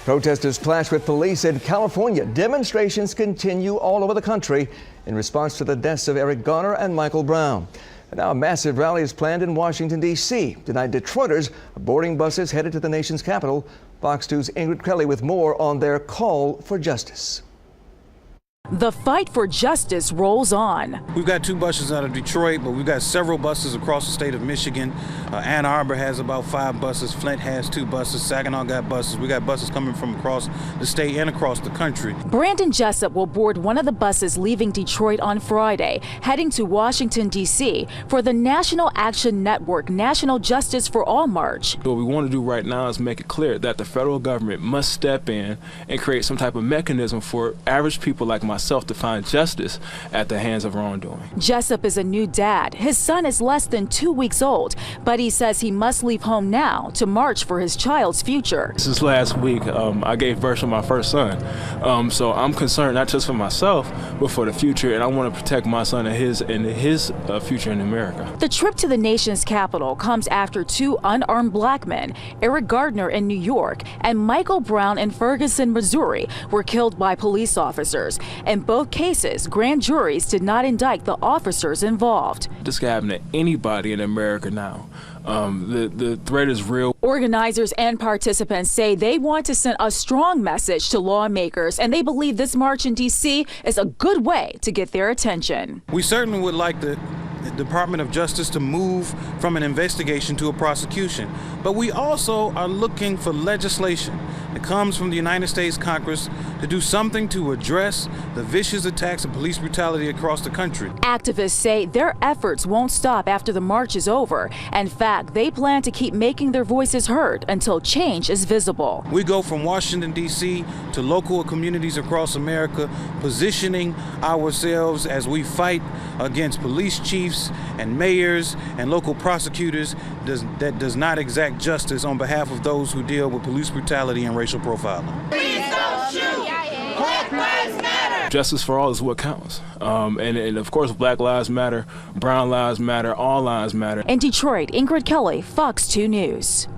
Protesters clashed with police in California. Demonstrations continue all over the country in response to the deaths of Eric Garner and Michael Brown. And now a massive rally is planned in Washington, D.C. Tonight, Detroiters are boarding buses headed to the nation's capital. Fox 2's Ingrid Kelly with more on their call for justice. The fight for justice rolls on. We've got 2 buses out of Detroit, but we've got several buses across the state of Michigan. Ann Arbor has about 5 buses. Flint has 2 buses. Saginaw got buses. We got buses coming from across the state and across the country. Brandon Jessup will board one of the buses leaving Detroit on Friday, heading to Washington, D.C. for the National Action Network National Justice for All March. What we want to do right now is make it clear that the federal government must step in and create some type of mechanism for average people like myself to find justice at the hands of wrongdoing. Jessup is a new dad. His son is less than 2 weeks old, but he says he must leave home now to march for his child's future. This is last week. I gave birth to my first son. So I'm concerned not just for myself, but for the future, and I want to protect my son and his future in America. The trip to the nation's capital comes after 2 unarmed black men, Eric Garner in New York and Michael Brown in Ferguson, Missouri, were killed by police officers. In both cases, grand juries did not indict the officers involved. This could happen to anybody in America now. The threat is real. Organizers and participants say they want to send a strong message to lawmakers, and they believe this march in D.C. is a good way to get their attention. We certainly would like the Department of Justice to move from an investigation to a prosecution. But we also are looking for legislation that comes from the United States Congress to do something to address the vicious attacks of police brutality across the country. Activists say their efforts won't stop after the march is over. In fact, they plan to keep making their voices heard until change is visible. We go from Washington, D.C. to local communities across America, positioning ourselves as we fight against police chiefs and mayors and local prosecutors that does not exact justice on behalf of those who deal with police brutality and racial profiling. Please don't shoot. Black Lives Matter. Justice for all is what counts. And of course, Black Lives Matter, Brown Lives Matter, all lives matter. In Detroit, Ingrid Kelly, Fox 2 News.